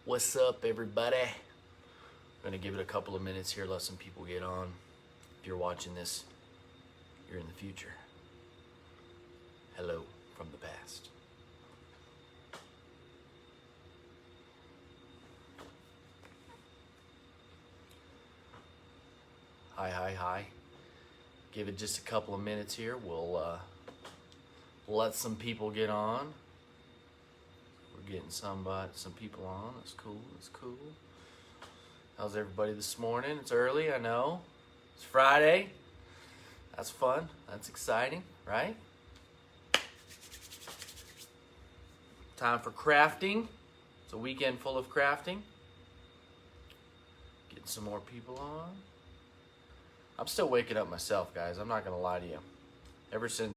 What's up, everybody? I'm gonna give it a couple of minutes here, let some people get on. If you're watching this, you're in the future. Hello from the past. Hi. Give it just a couple of minutes here. We'll let some people get on. We're getting some people on. That's cool. How's everybody this morning? It's early, I know. It's Friday. That's fun. That's exciting, right? Time for crafting. It's a weekend full of crafting. Getting some more people on. I'm still waking up myself, guys. I'm not gonna lie to you. Ever since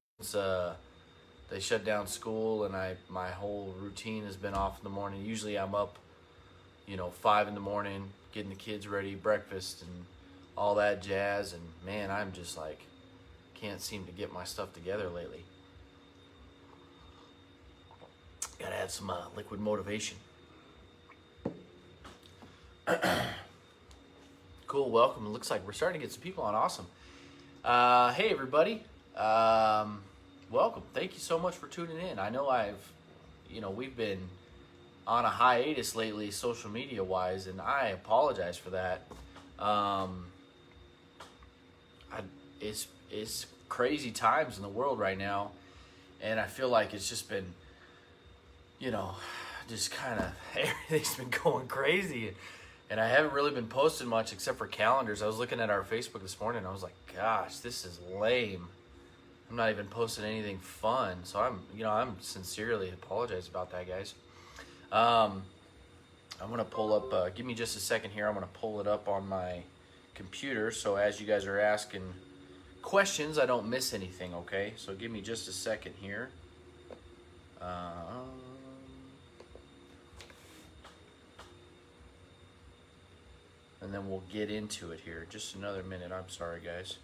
they shut down school and my whole routine has been off in the morning. Usually I'm up, 5 in the morning, getting the kids ready, breakfast and all that jazz. And man, I'm just like, can't seem to get my stuff together lately. Gotta add some liquid motivation. Cool, welcome. It looks like we're starting to get some people on. Awesome. Hey, everybody. Welcome. Thank you so much for tuning in. I know we've been on a hiatus lately, social media wise, and I apologize for that. It's crazy times in the world right now, and I feel like it's just been, just kind of everything's been going crazy. And I haven't really been posting much except for calendars. I was looking at our Facebook this morning and I was like, gosh, this is lame. I'm not even posting anything fun. So I'm sincerely apologize about that, guys. I'm going to pull up, give me just a second here. I'm going to pull it up on my computer. So as you guys are asking questions, I don't miss anything, okay? So give me just a second here. And then we'll get into it here. Just another minute. I'm sorry, guys.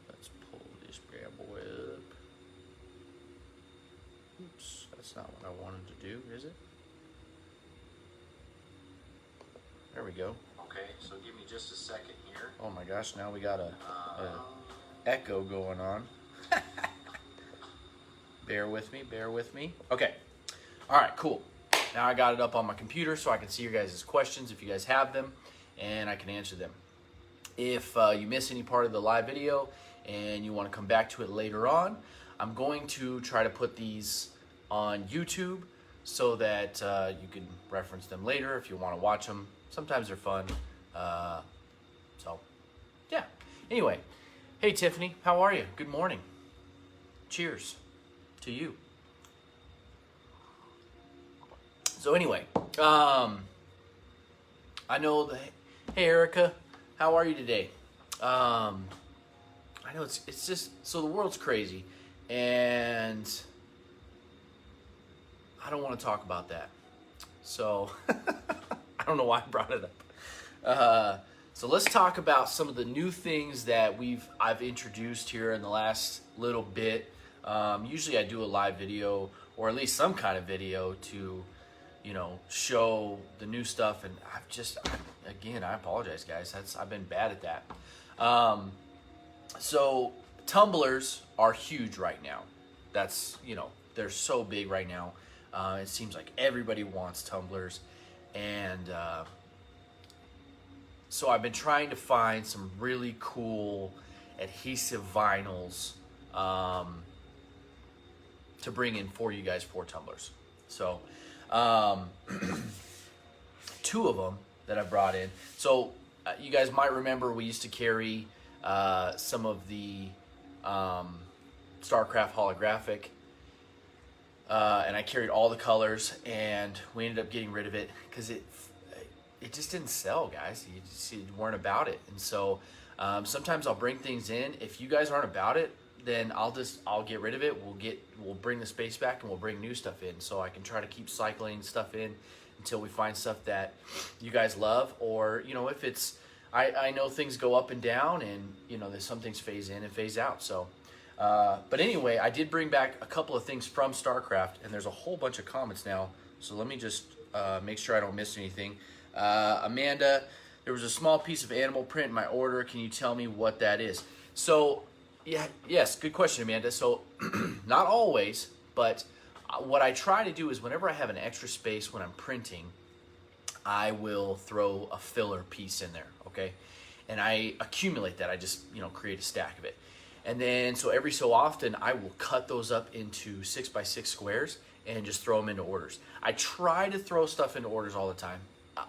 Let's pull this bad boy up. Oops, that's not what I wanted to do, is it? There we go. Okay, so give me just a second here. Oh my gosh, now we got a echo going on. Bear with me. Okay. All right, cool. Now I got it up on my computer so I can see your guys' questions if you guys have them, and I can answer them. If you miss any part of the live video and you want to come back to it later on, I'm going to try to put these on YouTube so that you can reference them later if you want to watch them. Sometimes they're fun. So, yeah. Anyway, hey Tiffany, how are you? Good morning. Cheers to you. So anyway, I know hey Erica, how are you today? I know it's just, so the world's crazy, and I don't want to talk about that. So I don't know why I brought it up. So let's talk about some of the new things that I've introduced here in the last little bit. Usually I do a live video, or at least some kind of video to show the new stuff, and I apologize, guys. I've been bad at that. So tumblers are huge right now. That's, they're so big right now. It seems like everybody wants tumblers, and so I've been trying to find some really cool adhesive vinyls to bring in for you guys for tumblers. So two of them that I brought in. So you guys might remember we used to carry some of the StarCraft holographic, and I carried all the colors, and we ended up getting rid of it because it just didn't sell, guys. You weren't about it. And so sometimes I'll bring things in. If you guys aren't about it, then I'll get rid of it. We'll bring the space back, and we'll bring new stuff in, so I can try to keep cycling stuff in until we find stuff that you guys love. Or if it's, I know things go up and down, and there's some things phase in and phase out. So but anyway, I did bring back a couple of things from StarCraft, and there's a whole bunch of comments now So let me just make sure I don't miss anything. Amanda, there was a small piece of animal print in my order. Can you tell me what that is? So, yeah, yes, good question, Amanda. So, not always, but what I try to do is whenever I have an extra space when I'm printing, I will throw a filler piece in there, okay? And I accumulate that. I just, create a stack of it. And then, so every so often, I will cut those up into 6x6 squares and just throw them into orders. I try to throw stuff into orders all the time.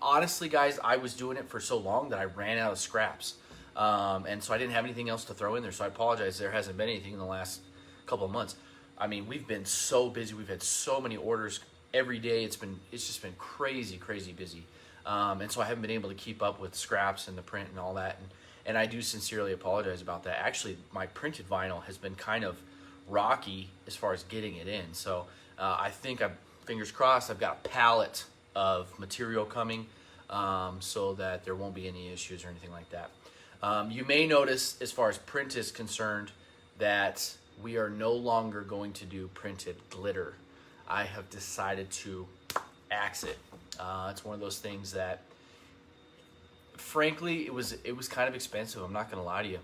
Honestly, guys, I was doing it for so long that I ran out of scraps. And so I didn't have anything else to throw in there. So I apologize. There hasn't been anything in the last couple of months. I mean, we've been so busy. We've had so many orders every day. It's just been crazy, crazy busy. And so I haven't been able to keep up with scraps and the print and all that. And I do sincerely apologize about that. Actually, my printed vinyl has been kind of rocky as far as getting it in. So I think fingers crossed, I've got a pallet of material coming so that there won't be any issues or anything like that. You may notice, as far as print is concerned, that we are no longer going to do printed glitter. I have decided to axe it. It's one of those things that, frankly, it was kind of expensive. I'm not going to lie to you.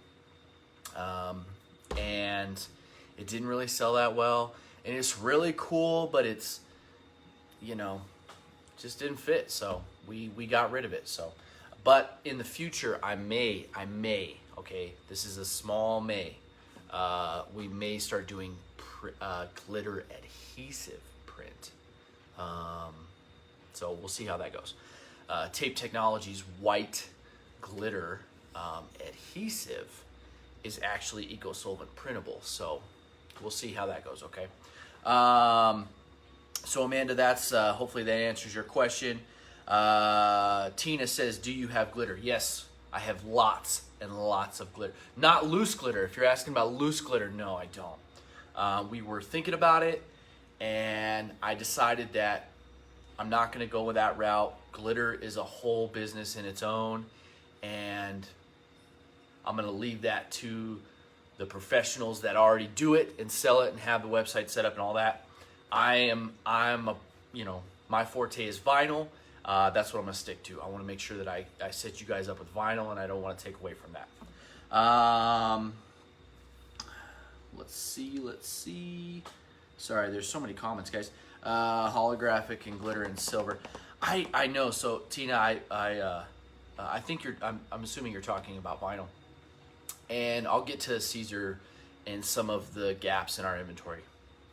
And it didn't really sell that well. And it's really cool, but it's, just didn't fit. So we got rid of it. So, but in the future, I may, okay, this is a small may. We may start doing glitter adhesive print. So we'll see how that goes. Tape Technologies white glitter adhesive is actually eco-solvent printable. So we'll see how that goes, okay? So Amanda, that's hopefully that answers your question. Tina says, do you have glitter? Yes, I have lots and lots of glitter. Not loose glitter. If you're asking about loose glitter, no, I don't. We were thinking about it, and I decided that I'm not going to go with that route. Glitter is a whole business in its own, and I'm going to leave that to the professionals that already do it and sell it and have the website set up and all that. I'm my forte is vinyl. That's what I'm going to stick to. I want to make sure that I set you guys up with vinyl, and I don't want to take away from that. Let's see. Sorry, there's so many comments, guys. Holographic and glitter and silver. I know. So Tina, I think I'm assuming you're talking about vinyl, and I'll get to Caesar and some of the gaps in our inventory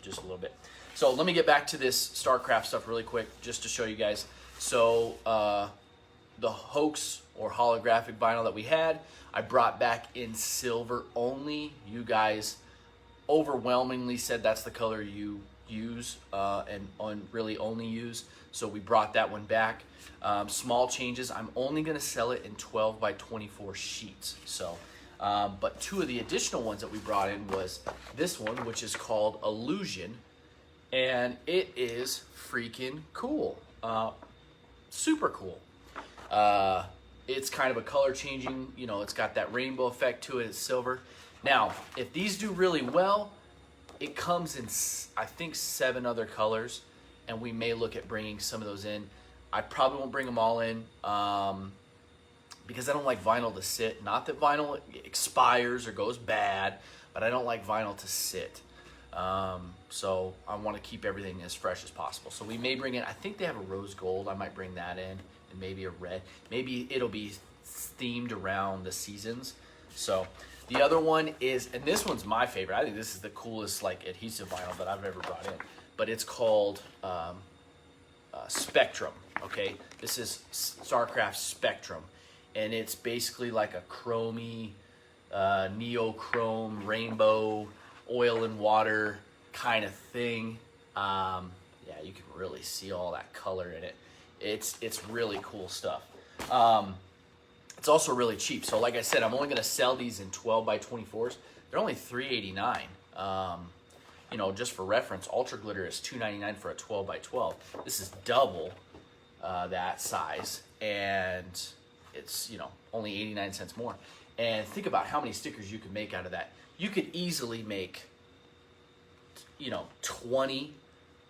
just a little bit. So let me get back to this StarCraft stuff really quick, just to show you guys. So the hoax or holographic vinyl that we had, I brought back in silver only. You guys overwhelmingly said that's the color you use and really only use. So we brought that one back. Small changes. I'm only going to sell it in 12 by 24 sheets. So, but two of the additional ones that we brought in was this one, which is called Illusion, and it is freaking cool. Super cool. It's kind of a color changing, it's got that rainbow effect to it. It's silver. Now, if these do really well, it comes in, I think, 7 other colors, and we may look at bringing some of those in. I probably won't bring them all in because I don't like vinyl to sit. Not that vinyl expires or goes bad, but I don't like vinyl to sit. So I want to keep everything as fresh as possible. So we may bring in, I think they have a rose gold. I might bring that in, and maybe a red. Maybe it'll be themed around the seasons. So the other one is, and this one's my favorite. I think this is the coolest adhesive vinyl that I've ever brought in. But it's called Spectrum. Okay, this is StarCraft Spectrum, and it's basically like a chromey, neochrome, rainbow, oil and water kind of thing. Yeah, you can really see all that color in it. It's really cool stuff. It's also really cheap. So like I said, I'm only going to sell these in 12 by 24s. They're only $3.89. Just for reference, Ultra Glitter is $2.99 for a 12 by 12. This is double that size, and it's only 89 cents more. And think about how many stickers you could make out of that. You could easily make 20.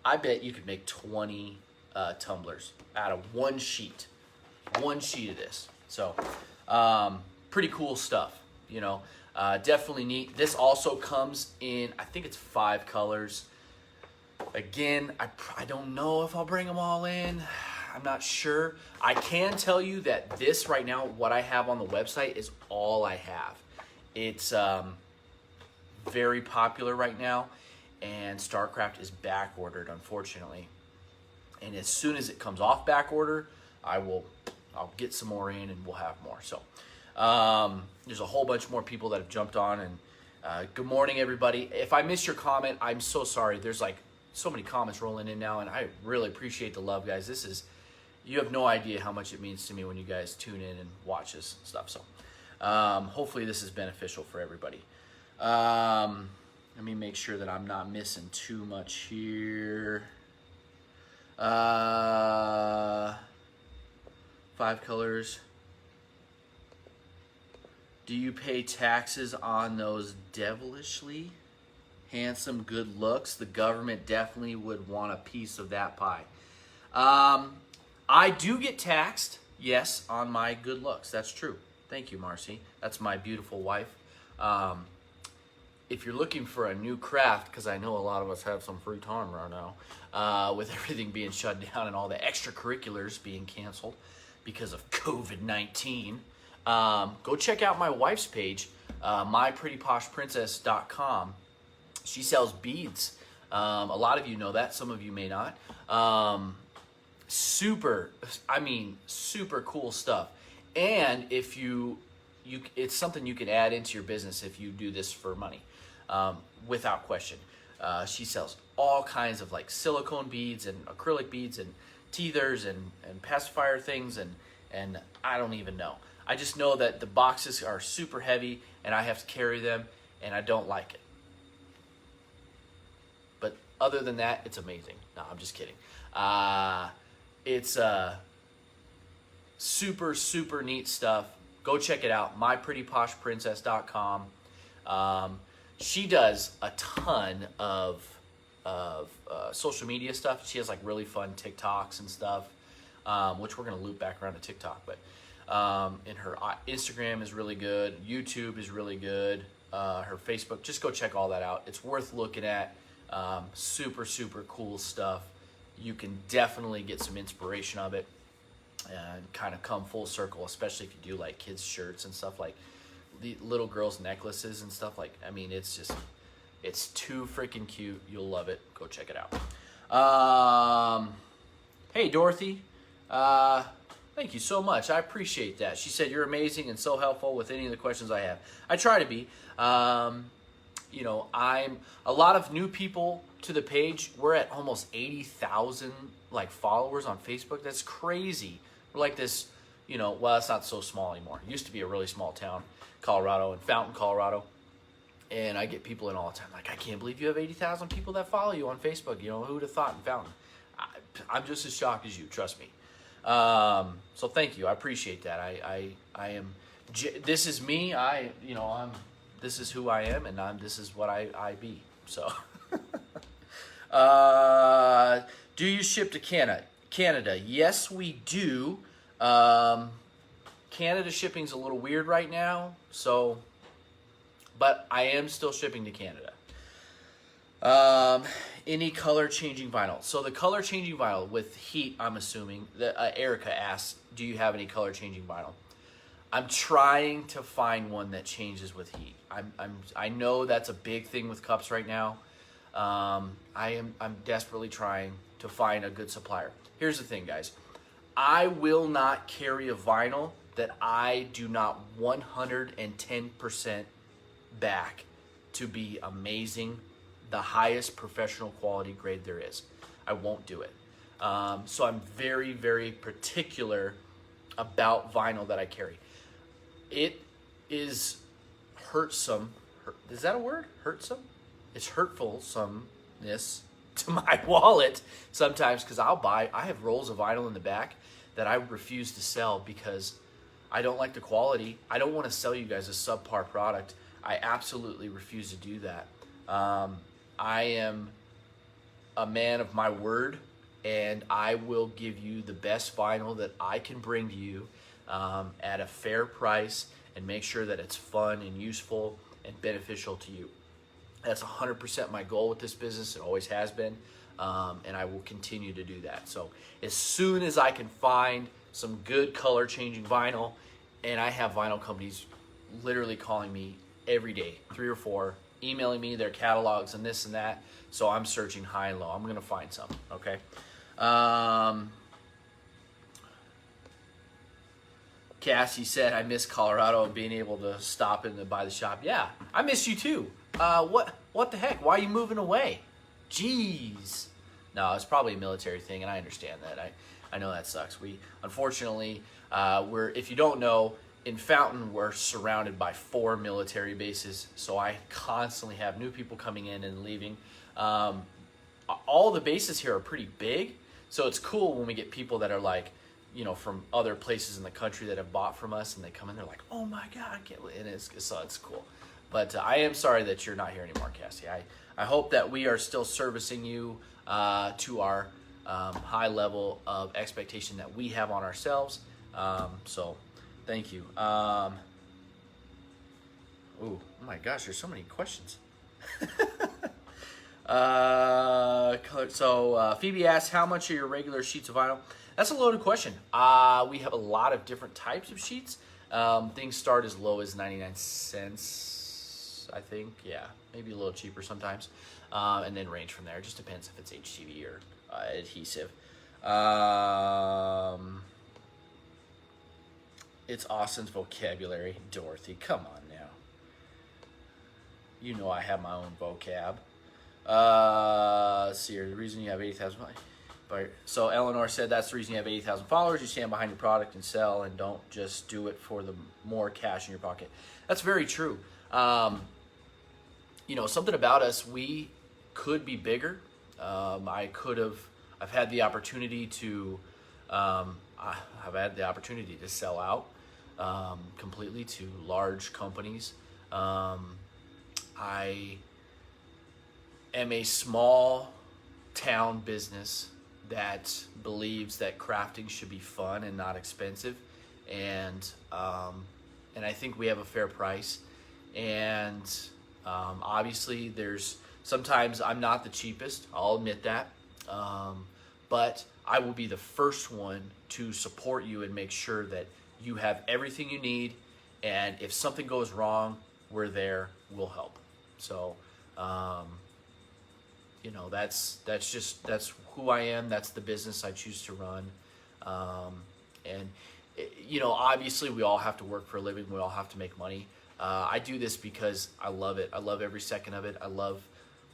I bet you could make 20 tumblers out of one sheet of this. So pretty cool stuff, you know. Definitely neat. This also comes in, I think it's 5 colors. Again, I don't know if I'll bring them all in. I'm not sure. I can tell you that this right now, what I have on the website, is all I have. It's very popular right now, and StarCraft is back ordered, unfortunately. And as soon as it comes off back order, I'll get some more in, and we'll have more. So there's a whole bunch more people that have jumped on, and good morning, everybody. If I missed your comment, I'm so sorry. There's like so many comments rolling in now, and I really appreciate the love, guys. You have no idea how much it means to me when you guys tune in and watch this stuff. So hopefully this is beneficial for everybody. Let me make sure that I'm not missing too much here. 5 colors. Do you pay taxes on those devilishly handsome good looks? The government definitely would want a piece of that pie. I do get taxed, yes, on my good looks. That's true. Thank you, Marcy. That's my beautiful wife. If you're looking for a new craft, because I know a lot of us have some free time right now, with everything being shut down and all the extracurriculars being canceled because of COVID-19, go check out my wife's page, myprettyposhprincess.com. She sells beads. A lot of you know that. Some of you may not. Super cool stuff. And if it's something you can add into your business if you do this for money, without question. She sells all kinds of like silicone beads and acrylic beads and teethers and pacifier things and I don't even know. I just know that the boxes are super heavy and I have to carry them and I don't like it. But other than that, it's amazing. No, I'm just kidding. It's super, super neat stuff. Go check it out, myprettyposhprincess.com. She does a ton of social media stuff. She has like really fun TikToks and stuff, which we're going to loop back around to TikTok. But and her Instagram is really good. YouTube is really good. Her Facebook, just go check all that out. It's worth looking at. Super, super cool stuff. You can definitely get some inspiration of it and kind of come full circle, especially if you do like kids' shirts and stuff, like the little girls' necklaces and stuff. Like, I mean, it's too freaking cute. You'll love it. Go check it out. Hey, Dorothy. Thank you so much. I appreciate that. She said, you're amazing and so helpful with any of the questions I have. I try to be. You know, I'm a lot of new people to the page. We're at almost 80,000 like followers on Facebook. That's crazy. We're like this, you know, well, it's not so small anymore. It used to be a really small town, Colorado, in Fountain, Colorado. And I get people in all the time like, I can't believe you have 80,000 people that follow you on Facebook. You know, who would have thought in Fountain? I'm just as shocked as you, trust me. So thank you. I appreciate that. I am, this is me. This is who I am, and this is what I be. So, do you ship to Canada? Yes, we do. Canada shipping's a little weird right now, so, but I am still shipping to Canada. Any color changing vinyl? So the color changing vinyl with heat, I'm assuming that Erica asks, do you have any color changing vinyl? I'm trying to find one that changes with heat. I know that's a big thing with cups right now. I'm desperately trying to find a good supplier. Here's the thing, guys. I will not carry a vinyl that I do not 110% back to be amazing, the highest professional quality grade there is. I won't do it. So I'm very, very particular about vinyl that I carry. It is hurtsome. Is that a word? Hurtsome? It's hurtfulsomeness to my wallet sometimes because I have rolls of vinyl in the back that I refuse to sell because I don't like the quality. I don't want to sell you guys a subpar product. I absolutely refuse to do that. I am a man of my word, and I will give you the best vinyl that I can bring to you at a fair price, and make sure that it's fun and useful and beneficial to you. That's 100% my goal with this business. It always has been, and I will continue to do that. So as soon as I can find some good color changing vinyl, and I have vinyl companies literally calling me every day, 3 or 4, emailing me their catalogs and this and that. So I'm searching high and low. I'm gonna find some. Okay. Cassie said, I miss Colorado and being able to stop in and buy the shop. Yeah, I miss you too. What the heck? Why are you moving away? Jeez. No, it's probably a military thing, and I understand that. I know that sucks. We, unfortunately, if you don't know, in Fountain, we're surrounded by 4 military bases, so I constantly have new people coming in and leaving. All the bases here are pretty big, so it's cool when we get people that are like, you know, from other places in the country that have bought from us, and they come in, they're like, oh my God, I can't believe it. And it's cool. But I am sorry that you're not here anymore, Cassie. I hope that we are still servicing you to our high level of expectation that we have on ourselves. So thank you. Oh my gosh, there's so many questions. Phoebe asks, how much are your regular sheets of vinyl? That's a loaded question. We have a lot of different types of sheets. Things start as low as 99 cents, I think. Yeah, maybe a little cheaper sometimes. And then range from there. It just depends if it's HTV or adhesive. It's Austin's vocabulary. Dorothy, come on now. You know I have my own vocab. Let's see here. The reason you have 80,000. So Eleanor said that's the reason you have 80,000 followers. You stand behind your product and sell, and don't just do it for the more cash in your pocket. That's very true. You know, something about us, we could be bigger. I've had the opportunity to, I've had the opportunity to sell out completely to large companies. I am a small town business that believes that crafting should be fun and not expensive, and I think we have a fair price. And obviously, there's sometimes I'm not the cheapest. I'll admit that, but I will be the first one to support you and make sure that you have everything you need. And if something goes wrong, we're there. We'll help. So. You know, that's who I am. That's the business I choose to run. And, you know, obviously we all have to work for a living. We all have to make money. I do this because I love it. I love every second of it. I love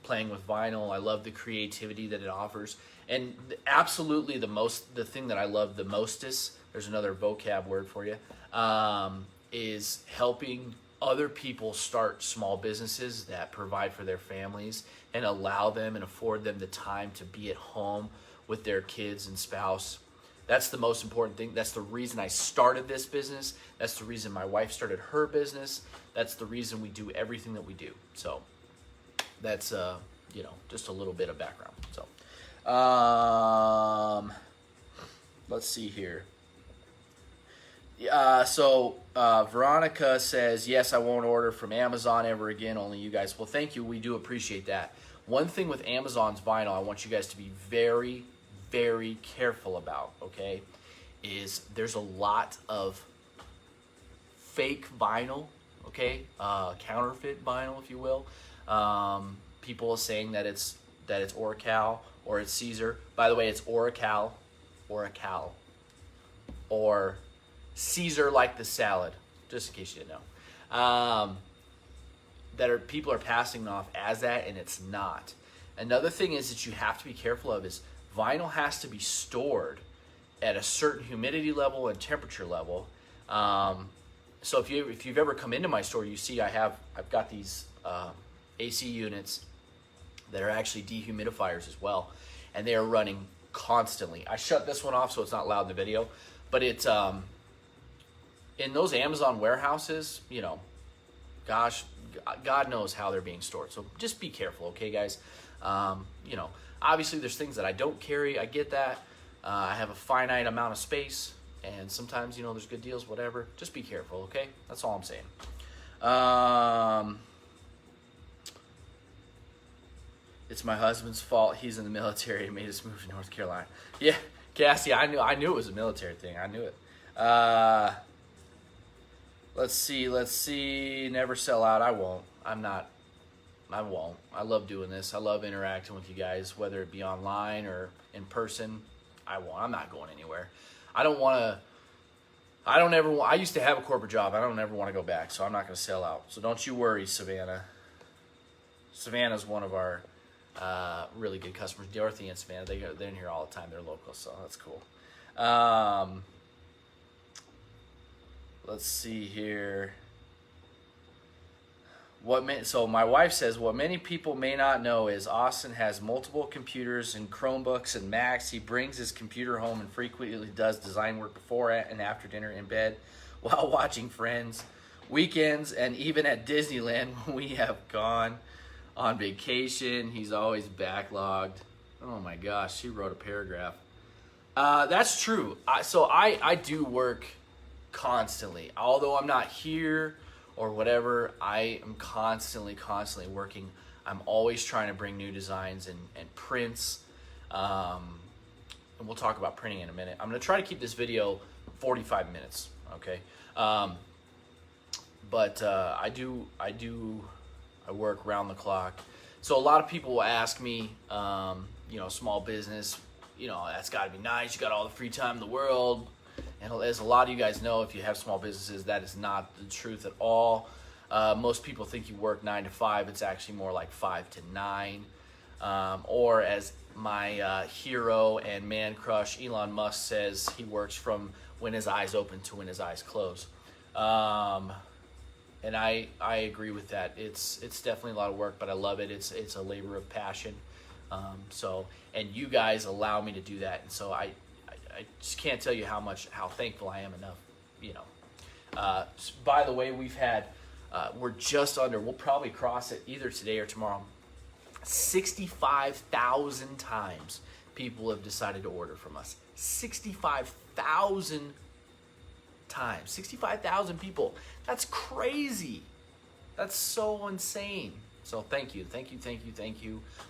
playing with vinyl. I love the creativity that it offers. And absolutely the thing that I love the mostest, there's another vocab word for you, is helping other people start small businesses that provide for their families and allow them and afford them the time to be at home with their kids and spouse. That's the most important thing. That's the reason I started this business. That's the reason my wife started her business. That's the reason we do everything that we do. So that's, you know, just a little bit of background. So let's see here. Veronica says, yes, I won't order from Amazon ever again, only you guys. Well, thank you. We do appreciate that. One thing with Amazon's vinyl I want you guys to be very, very careful about, okay, is there's a lot of fake vinyl, okay, counterfeit vinyl, if you will. People are saying that it's Oracal or it's Caesar. By the way, it's Oracal, or Caesar like the salad, just in case you didn't know. People are passing off as that, and it's not. Another thing is that you have to be careful of is vinyl has to be stored at a certain humidity level and temperature level. So if you've ever come into my store, you see I've got these AC units that are actually dehumidifiers as well, and they are running constantly. I shut this one off so it's not loud in the video, but it's in those Amazon warehouses, you know, gosh, God knows how they're being stored. So just be careful, okay, guys? You know, obviously there's things that I don't carry. I get that. I have a finite amount of space, and sometimes, you know, there's good deals, whatever. Just be careful, okay? That's all I'm saying. It's my husband's fault. He's in the military and made us move to North Carolina. Yeah, Cassie, I knew it was a military thing. I knew it. Let's see. Never sell out. I won't. I won't. I love doing this. I love interacting with you guys, whether it be online or in person. I won't. I'm not going anywhere. I used to have a corporate job. I don't ever want to go back, so I'm not going to sell out. So don't you worry, Savannah. Savannah's one of our really good customers. Dorothy and Savannah, they're in here all the time. They're local, so that's cool. Let's see here. So my wife says, what many people may not know is Austin has multiple computers and Chromebooks and Macs. He brings his computer home and frequently does design work before and after dinner in bed while watching Friends, weekends, and even at Disneyland when we have gone on vacation. He's always backlogged. Oh my gosh, she wrote a paragraph. That's true. I do work constantly. Although I'm not here or whatever, I am constantly working. I'm always trying to bring new designs and prints. And we'll talk about printing in a minute. I'm going to try to keep this video 45 minutes, okay? But I work round the clock. So a lot of people will ask me, you know, small business, you know, that's got to be nice. You got all the free time in the world. And as a lot of you guys know, if you have small businesses, that is not the truth at all. Most people think you work 9 to 5. It's actually more like 5 to 9. Or as my hero and man crush Elon Musk says, he works from when his eyes open to when his eyes close. And I agree with that. It's definitely a lot of work, but I love it. It's a labor of passion. And you guys allow me to do that. And so I just can't tell you how thankful I am enough, you know. By the way, we're just under, we'll probably cross it either today or tomorrow. 65,000 times people have decided to order from us. 65,000 times. 65,000 people. That's crazy. That's so insane. So thank you.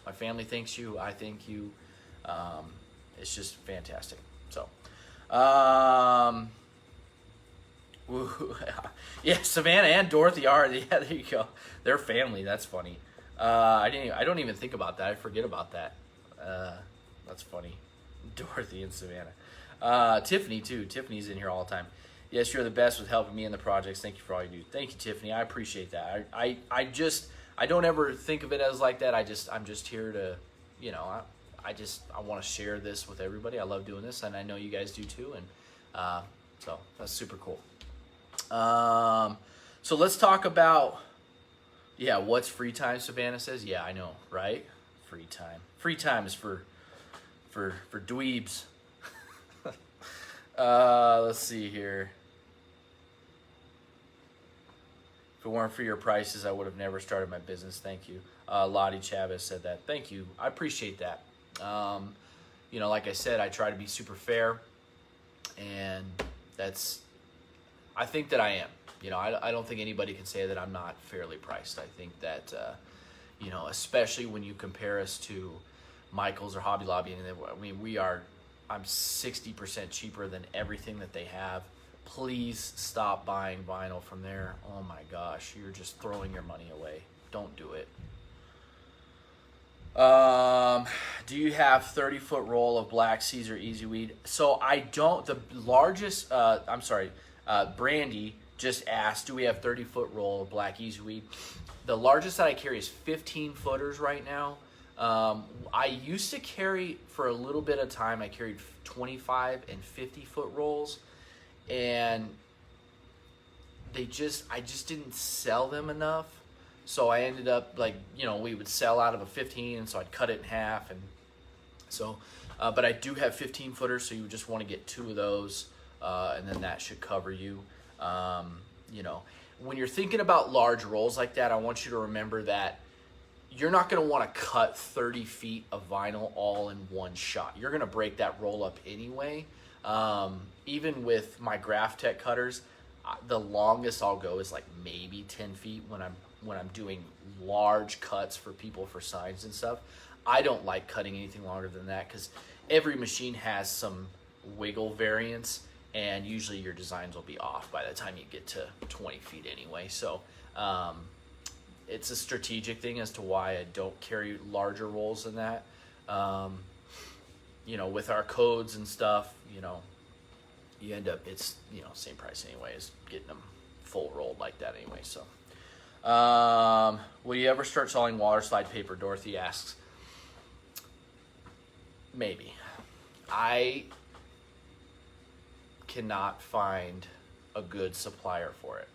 My family thanks you. I thank you. It's just fantastic. So, yeah, Savannah and Dorothy are. Yeah, there you go. They're family. That's funny. I don't even think about that. I forget about that. That's funny. Dorothy and Savannah. Tiffany too. Tiffany's in here all the time. Yes, you're the best with helping me in the projects. Thank you for all you do. Thank you, Tiffany. I appreciate that. I don't ever think of it as like that. I'm just here to, you know, I want to share this with everybody. I love doing this, and I know you guys do too. And so that's super cool. So let's talk about, what's free time? Savannah says, yeah, I know, right? Free time. Free time is for dweebs. Let's see here. If it weren't for your prices, I would have never started my business. Thank you. Lottie Chavez said that. Thank you. I appreciate that. You know, like I said, I try to be super fair, and I think that I am. You know, I don't think anybody can say that I'm not fairly priced. I think that, you know, especially when you compare us to Michael's or Hobby Lobby, and I mean, I'm 60% cheaper than everything that they have. Please stop buying vinyl from there. Oh my gosh, you're just throwing your money away. Don't do it. Do you have 30-foot roll of Black Caesar Easy Weed? So I don't. The largest, Brandy just asked, do we have 30-foot roll of Black Easy Weed? The largest that I carry is 15 footers right now. I used to carry, for a little bit of time, I carried 25 and 50-foot rolls, and I just didn't sell them enough. So I ended up, like, you know, we would sell out of a 15, and so I'd cut it in half. And so, but I do have 15 footers, so you just want to get 2 of those, and then that should cover you. You know, when you're thinking about large rolls like that, I want you to remember that you're not going to want to cut 30 feet of vinyl all in one shot. You're going to break that roll up anyway. Even with my Graphtec cutters, the longest I'll go is like maybe 10 feet when I'm doing large cuts for people for signs and stuff. I don't like cutting anything longer than that because every machine has some wiggle variance, and usually your designs will be off by the time you get to 20 feet anyway. So it's a strategic thing as to why I don't carry larger rolls than that. With our codes and stuff, you end up, it's, same price anyway as getting them full rolled like that anyway. So will you ever start selling water slide paper? Dorothy asks. Maybe. I cannot find a good supplier for it.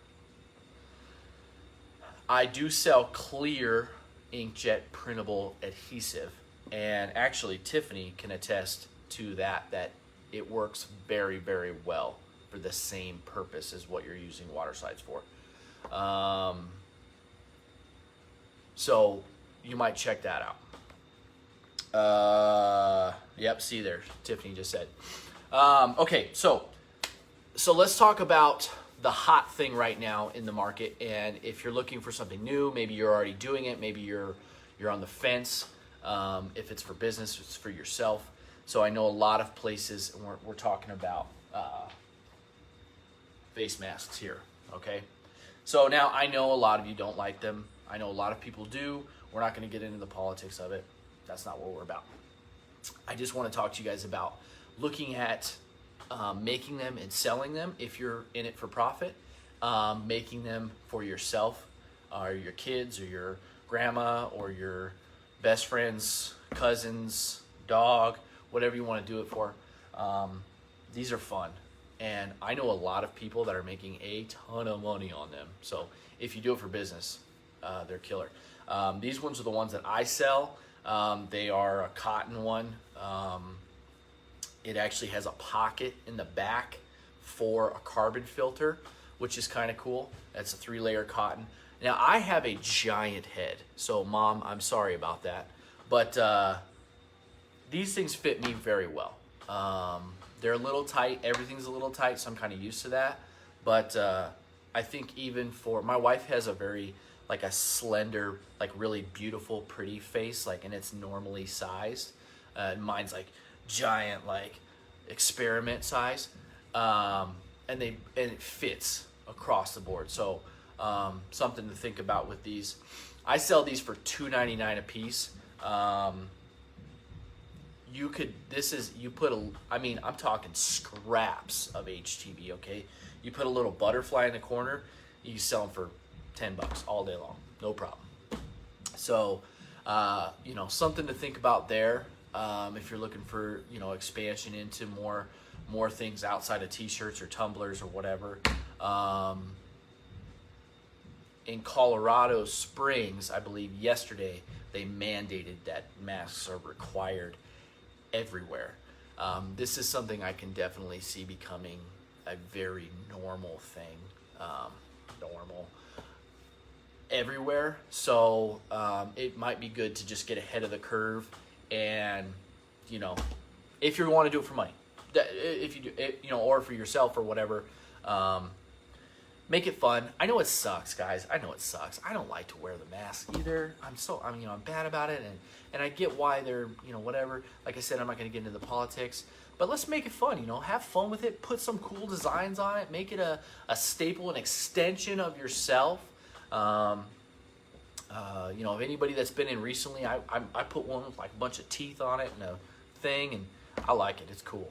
I do sell clear inkjet printable adhesive, and actually Tiffany can attest to that it works very, very well for the same purpose as what you're using water slides for. So you might check that out. Yep, see there, Tiffany just said. Okay, so let's talk about the hot thing right now in the market. And if you're looking for something new, maybe you're already doing it, maybe you're on the fence. If it's for business, it's for yourself. So I know a lot of places, and we're talking about face masks here, okay? So now I know a lot of you don't like them. I know a lot of people do. We're not going to get into the politics of it. That's not what we're about. I just want to talk to you guys about looking at making them and selling them if you're in it for profit, making them for yourself or your kids or your grandma or your best friend's cousin's dog, whatever you want to do it for. These are fun. And I know a lot of people that are making a ton of money on them. So if you do it for business, they're killer. These ones are the ones that I sell. They are a cotton one. It actually has a pocket in the back for a carbon filter, which is kind of cool. That's a 3-layer cotton. Now I have a giant head, so Mom, I'm sorry about that. But these things fit me very well. They're a little tight. Everything's a little tight, so I'm kind of used to that. But I think even for my wife has a very like a slender, like really beautiful, pretty face, like, and it's normally sized. Mine's like giant, like experiment size, and it fits across the board. So something to think about with these. I sell these for $2.99 a piece. You put I'm talking scraps of HTV, okay? You put a little butterfly in the corner, you can sell them for $10 all day long, no problem. So, something to think about there. If you're looking for, expansion into more things outside of t-shirts or tumblers or whatever. In Colorado Springs, I believe yesterday, they mandated that masks are required everywhere. This is something I can definitely see becoming a very normal thing, everywhere. So it might be good to just get ahead of the curve, and if you want to do it for money, if you do it, or for yourself or whatever, make it fun. I know it sucks, guys. I know it sucks. I don't like to wear the mask either. I'm bad about it, and I get why they're, whatever. Like I said, I'm not going to get into the politics, but let's make it fun. Have fun with it. Put some cool designs on it. Make it a staple, an extension of yourself. If anybody that's been in recently, I put one with like a bunch of teeth on it and a thing, and I like it. It's cool.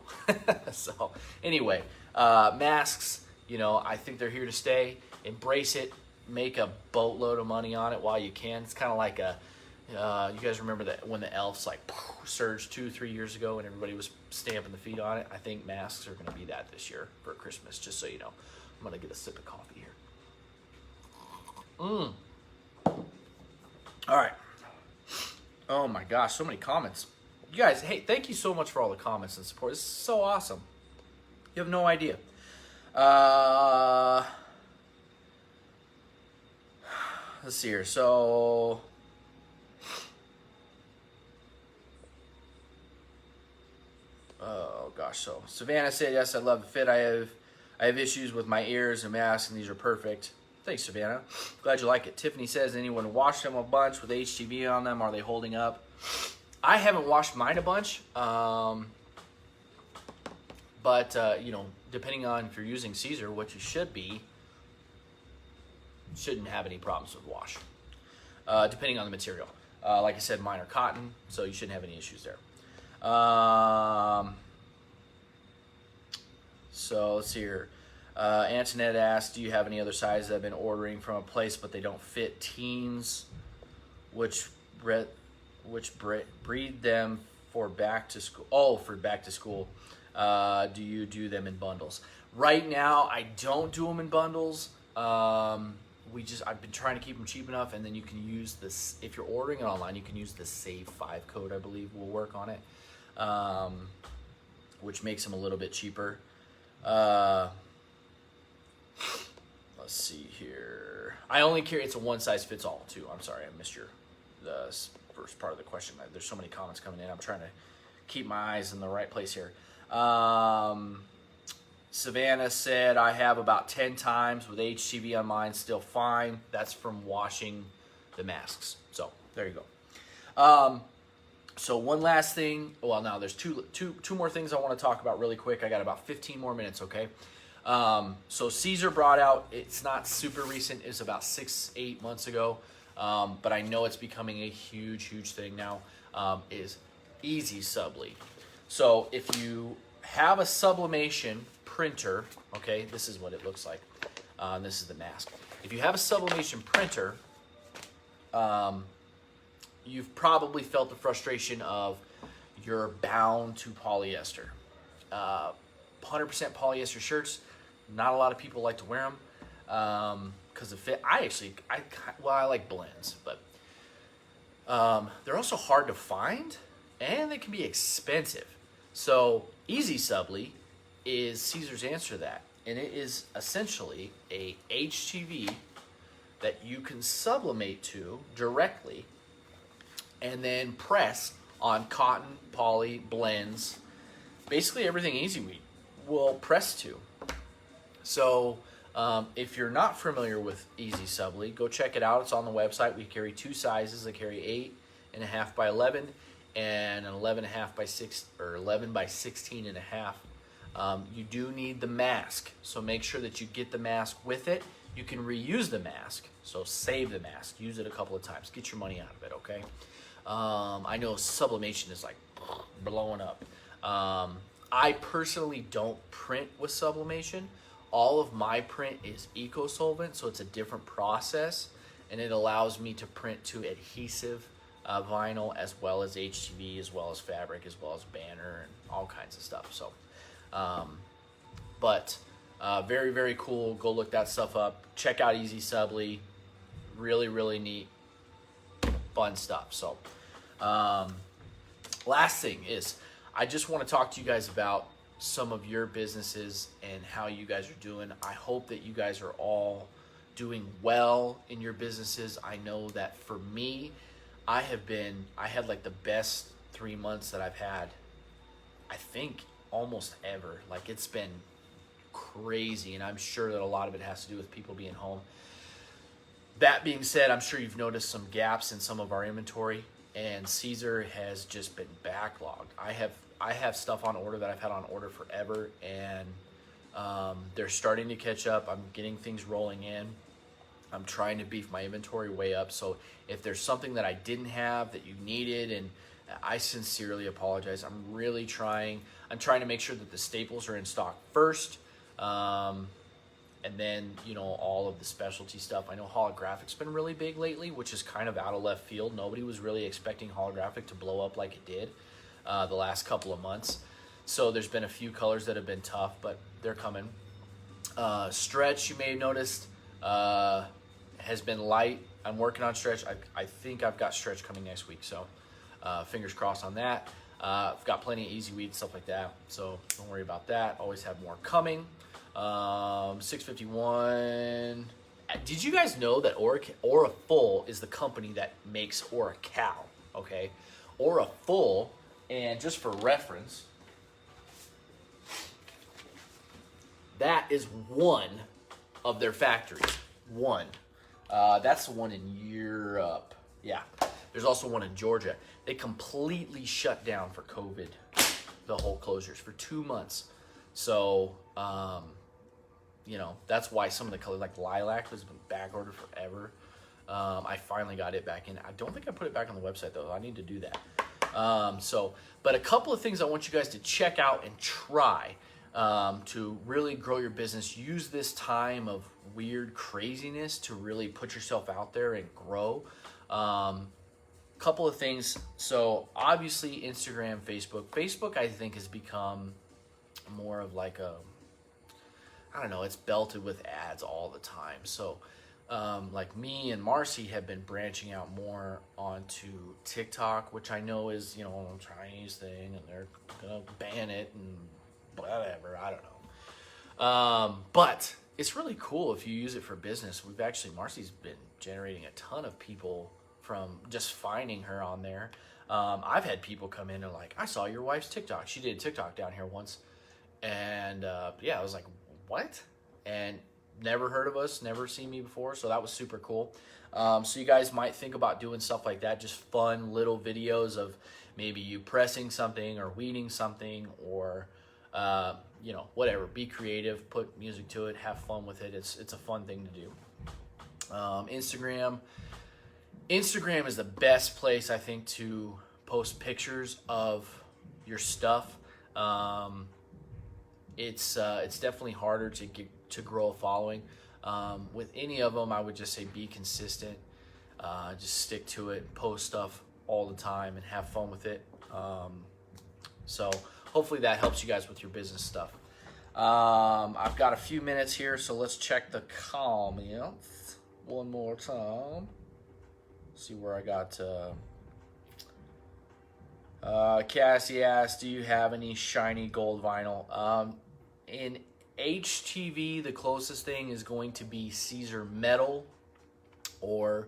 So anyway, masks, I think they're here to stay. Embrace it. Make a boatload of money on it while you can. It's kind of like you guys remember that when the elves surged 2-3 years ago and everybody was stamping the feet on it? I think masks are going to be that this year for Christmas, just so you know. I'm going to get a sip of coffee here. All right. Oh my gosh, so many comments. You guys, hey, thank you so much for all the comments and support. This is so awesome. You have no idea. let's see here. So, oh gosh. So Savannah said, yes, I love the fit. I have issues with my ears and mask, and these are perfect. Thanks, Savannah. Glad you like it. Tiffany says, anyone wash them a bunch with HTV on them? Are they holding up? I haven't washed mine a bunch. But, you know, depending on if you're using Caesar, what you should be, shouldn't have any problems with wash, depending on the material. Like I said, mine are cotton, so you shouldn't have any issues there. So let's see here. Antoinette asked, do you have any other sizes I've been ordering from a place, but they don't fit teens, which breed them for back to school? Oh, for back to school. Do you do them in bundles? Right now, I don't do them in bundles. I've been trying to keep them cheap enough, and then you can use this, if you're ordering it online, you can use the Save 5 code, I believe will work on it, which makes them a little bit cheaper. Let's see here. I only carry, it's a one size fits all too. I'm sorry, I missed the first part of the question. There's so many comments coming in. I'm trying to keep my eyes in the right place here. Savannah said, I have about 10 times with HTV on mine, still fine. That's from washing the masks. So there you go. So one last thing. Well, now there's two more things I want to talk about really quick. I got about 15 more minutes, okay? So Caesar brought out, it's not super recent, it's about 6-8 months ago, but I know it's becoming a huge thing now, is Easy Subli. So if you have a sublimation printer, okay, this is what it looks like. This is the mask. If you have a sublimation printer, you've probably felt the frustration of you're bound to polyester. 100% polyester shirts, not a lot of people like to wear them because of fit. I like blends, but they're also hard to find and they can be expensive. So Easy Subli is Caesar's answer to that, and it is essentially a HTV that you can sublimate to directly and then press on cotton, poly, blends, basically everything Easy will press to. So if you're not familiar with Easy Subli, go check it out. It's on the website. We carry two sizes. I carry 8.5 by 11 and an 11.5 by 6 or 11 by 16.5. You do need the mask, so make sure that you get the mask with it. You can reuse the mask, so save the mask. Use it a couple of times. Get your money out of it, okay? I know sublimation is like blowing up. I personally don't print with sublimation. All of my print is eco-solvent, so it's a different process, and it allows me to print to adhesive vinyl as well as HTV, as well as fabric, as well as banner, and all kinds of stuff. So, very cool. Go look that stuff up. Check out Easy Subli. Really neat, fun stuff. So, last thing is, I just want to talk to you guys about some of your businesses and how you guys are doing. I hope that you guys are all doing well in your businesses. I know that for me, I had like the best 3 months that I've had, I think almost ever. Like, it's been crazy, and I'm sure that a lot of it has to do with people being home. That being said, I'm sure you've noticed some gaps in some of our inventory, and Caesar has just been backlogged. I have stuff on order that I've had on order forever, and they're starting to catch up. I'm getting things rolling in. I'm trying to beef my inventory way up. So if there's something that I didn't have that you needed, and I sincerely apologize. I'm really trying. I'm trying to make sure that the staples are in stock first. And then, all of the specialty stuff. I know holographics been really big lately, which is kind of out of left field. Nobody was really expecting holographic to blow up like it did the last couple of months. So there's been a few colors that have been tough, but they're coming. Stretch, you may have noticed, has been light. I'm working on stretch. I think I've got stretch coming next week, so fingers crossed on that. I've got plenty of Easy Weed, stuff like that, so don't worry about that. Always have more coming. 651 Did you guys know that Auraful is the company that makes Oracal? Okay, Auraful, and just for reference, that is one of their factories. One. That's the one in Europe. Yeah. There's also one in Georgia. They completely shut down for COVID, the whole closures for 2 months. So, that's why some of the color, like lilac, has been back ordered forever. I finally got it back in. I don't think I put it back on the website though. I need to do that. But a couple of things I want you guys to check out and try to really grow your business. Use this time of weird craziness to really put yourself out there and grow. Couple of things. So obviously Instagram, Facebook I think has become more of like I don't know, it's belted with ads all the time. So like me and Marcy have been branching out more onto TikTok, which I know is, a Chinese thing and they're gonna ban it and whatever, I don't know. But it's really cool if you use it for business. Marcy's been generating a ton of people from just finding her on there. I've had people come in and like, I saw your wife's TikTok. She did TikTok down here once. And I was like, what? And never heard of us, never seen me before. So that was super cool. So you guys might think about doing stuff like that. Just fun little videos of maybe you pressing something or weeding something or, whatever. Be creative, put music to it, have fun with it. It's a fun thing to do. Instagram is the best place, I think, to post pictures of your stuff. It's definitely harder to grow a following. With any of them, I would just say be consistent. Just stick to it, post stuff all the time, and have fun with it. So hopefully that helps you guys with your business stuff. I've got a few minutes here, so let's check the comments one more time. See where I got. Cassie asked, "Do you have any shiny gold vinyl?" In HTV, the closest thing is going to be Caesar Metal or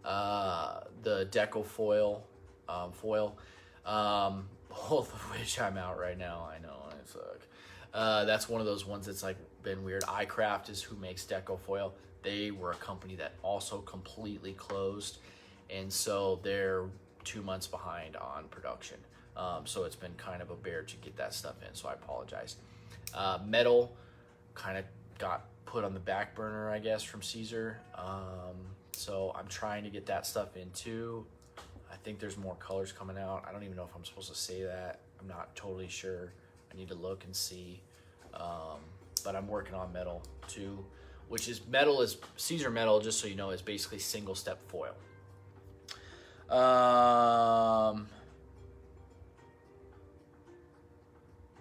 the Deco foil. Both of which I'm out right now. I know I suck. That's one of those ones that's like been weird. iCraft is who makes Deco foil. They were a company that also completely closed, and so they're 2 months behind on production. So it's been kind of a bear to get that stuff in, so I apologize. Metal kind of got put on the back burner, I guess, from Caesar. So I'm trying to get that stuff in too. I think there's more colors coming out. I don't even know if I'm supposed to say that. I'm not totally sure. I need to look and see. But I'm working on metal too, which is Caesar Metal, just so you know, is basically single step foil.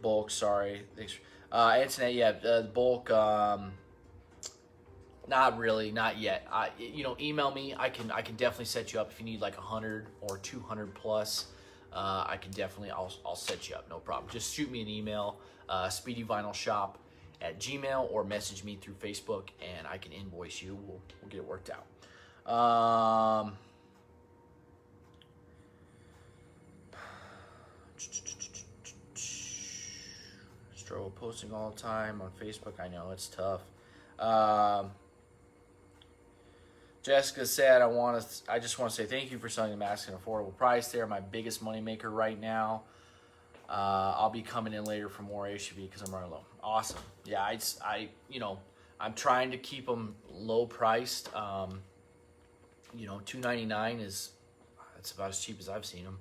Bulk, sorry. Internet, yeah, bulk, not really, not yet. Email me. I can definitely set you up if you need like 100 or 200 plus. I'll set you up, no problem. Just shoot me an email, speedyvinylshop@gmail, or message me through Facebook, and I can invoice you. We'll get it worked out. Stroll posting all the time on Facebook. I know it's tough. Jessica said, I just want to say thank you for selling the mask at an affordable price. They're my biggest moneymaker right now. I'll be coming in later for more HTV because I'm running low. Awesome. Yeah, I'm trying to keep them low priced. $2.99 it's about as cheap as I've seen them.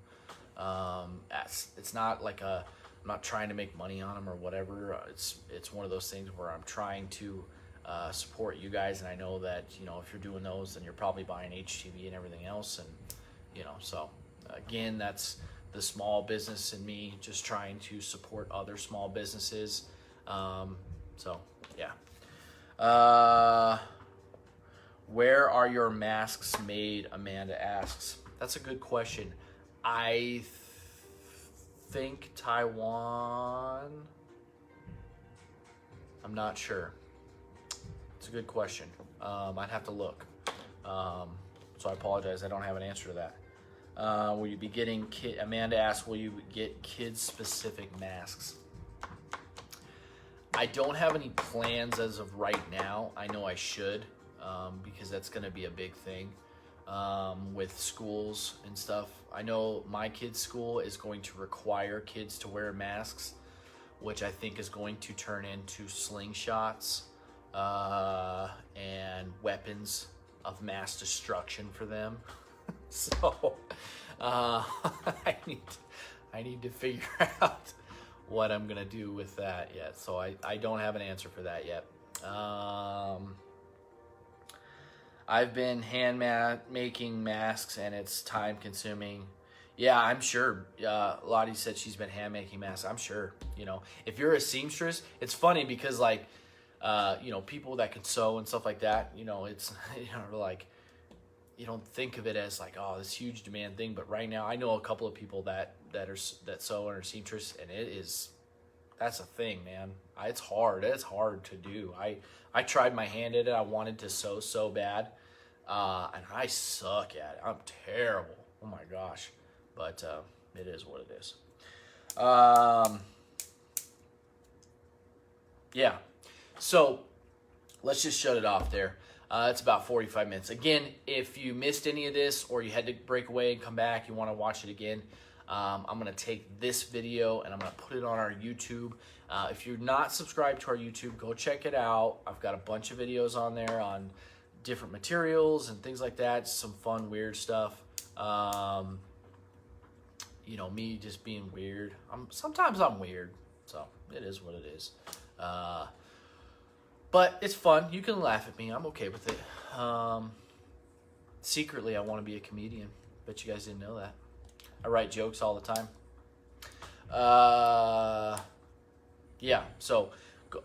It's not like I'm not trying to make money on them or whatever. It's one of those things where I'm trying to support you guys, and I know that if you're doing those, then you're probably buying HTV and everything else, and so again, that's the small business in me, just trying to support other small businesses. So yeah. Where are your masks made? Amanda asks. That's a good question. I think Taiwan. I'm not sure. It's a good question. I'd have to look. So I apologize. I don't have an answer to that. Will you be getting Amanda asked, will you get kids-specific masks? I don't have any plans as of right now. I know I should, because that's going to be a big thing with schools and stuff. I know my kids' school is going to require kids to wear masks, which I think is going to turn into slingshots and weapons of mass destruction for them. So I need to figure out what I'm gonna do with that yet. So I don't have an answer for that yet. I've been making masks and it's time consuming. Yeah, I'm sure. Lottie said she's been hand making masks. I'm sure. You know, if you're a seamstress, it's funny because like, you know, people that can sew and stuff like that, you know, it's, you know, like, you don't think of it as like, oh, this huge demand thing. But right now I know a couple of people that sew and are seamstress, and that's a thing, man. It's hard. It's hard to do. I tried my hand at it. I wanted to sew so bad. And I suck at it. I'm terrible. Oh my gosh. But it is what it is. Yeah. So let's just shut it off there. It's about 45 minutes. Again, if you missed any of this or you had to break away and come back, you want to watch it again, I'm going to take this video and I'm going to put it on our YouTube. If you're not subscribed to our YouTube, go check it out. I've got a bunch of videos on there on different materials and things like that. Some fun, weird stuff. You know, me just being weird. Sometimes I'm weird, so it is what it is. But it's fun. You can laugh at me. I'm okay with it. Secretly, I want to be a comedian. Bet you guys didn't know that. I write jokes all the time. Yeah, so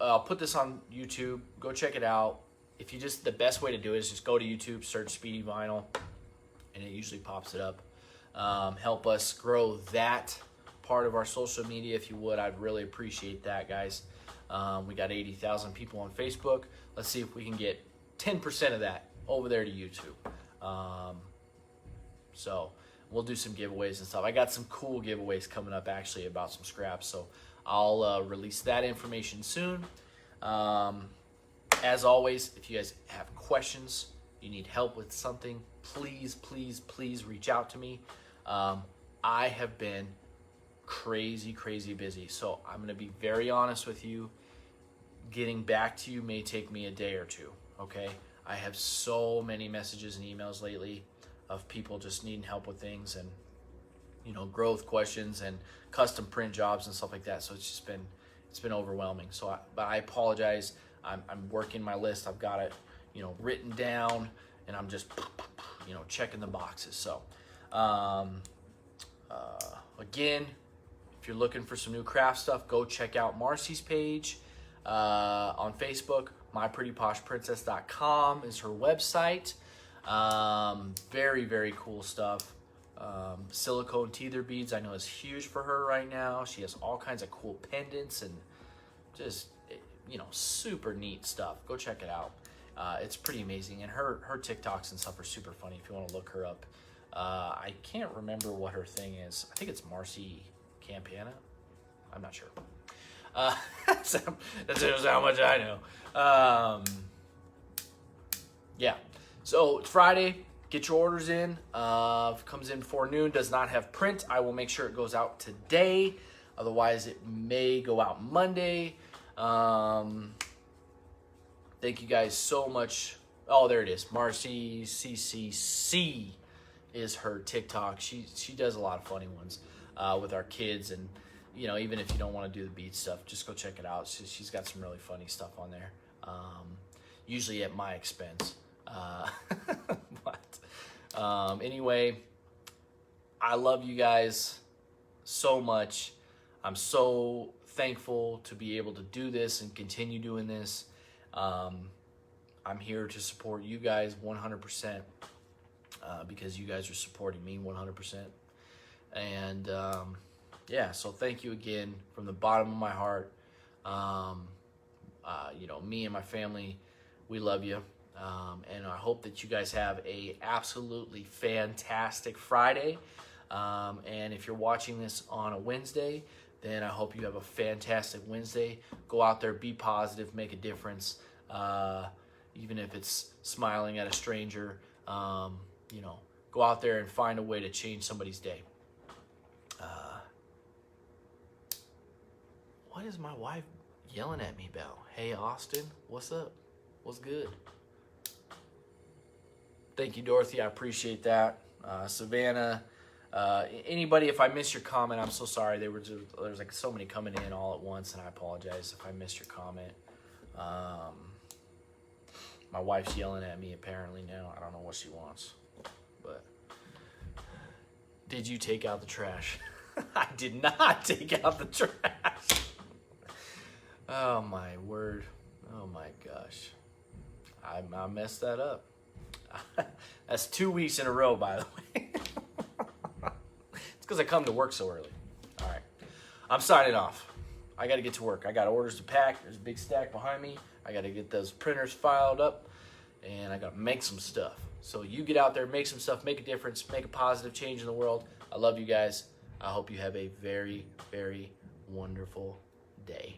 I'll put this on YouTube. Go check it out. If you the best way to do it is just go to YouTube, search Speedy Vinyl, and it usually pops it up. Help us grow that part of our social media if you would. I'd really appreciate that, guys. We got 80,000 people on Facebook. Let's see if we can get 10% of that over there to YouTube. So we'll do some giveaways and stuff. I got some cool giveaways coming up actually about some scraps. So I'll release that information soon. As always, if you guys have questions, you need help with something, please, please, please reach out to me. I have been crazy busy, so I'm gonna be very honest with you. Getting back to you may take me a day or two. Okay, I have so many messages and emails lately of people just needing help with things, and you know, growth questions and custom print jobs and stuff like that. So it's been overwhelming. So I apologize. I'm working my list. I've got it, you know, written down, and I'm just, you know, checking the boxes. So again, if you're looking for some new craft stuff, go check out Marcy's page on Facebook. MyPrettyPoshPrincess.com is her website. Very cool stuff. Silicone tether beads I know is huge for her right now. She has all kinds of cool pendants and just, you know, super neat stuff. Go check it out. It's pretty amazing, and her TikToks and stuff are super funny if you want to look her up. I can't remember what her thing is. I think it's Marcy Campana. I'm not sure. That's just how much I know. Yeah. So it's Friday. Get your orders in. If it comes in before noon, does not have print, I will make sure it goes out today. Otherwise, it may go out Monday. Thank you guys so much. Oh, there it is. Marcy CCC is her TikTok. She does a lot of funny ones with our kids, and you know, even if you don't want to do the beat stuff, just go check it out. She's got some really funny stuff on there. Usually at my expense. But anyway, I love you guys so much. I'm so thankful to be able to do this and continue doing this. I'm here to support you guys 100% because you guys are supporting me 100%. And yeah, so thank you again from the bottom of my heart. You know, me and my family, We love you. And I hope that you guys have a absolutely fantastic Friday. And if you're watching this on a Wednesday, then I hope you have a fantastic Wednesday. Go out there, be positive, make a difference. Even if it's smiling at a stranger, go out there and find a way to change somebody's day. What is my wife yelling at me about? Hey, Austin, what's up? What's good? Thank you, Dorothy. I appreciate that. Savannah, anybody, if I missed your comment, I'm so sorry. There's like so many coming in all at once, and I apologize if I missed your comment. My wife's yelling at me apparently now. I don't know what she wants. But did you take out the trash? I did not take out the trash. Oh my word. Oh my gosh. I messed that up. That's 2 weeks in a row, by the way. It's because I come to work so early. All right. I'm signing off. I got to get to work. I got orders to pack. There's a big stack behind me. I got to get those printers filed up, and I got to make some stuff. So you get out there, make some stuff, make a difference, make a positive change in the world. I love you guys. I hope you have a very, very wonderful day.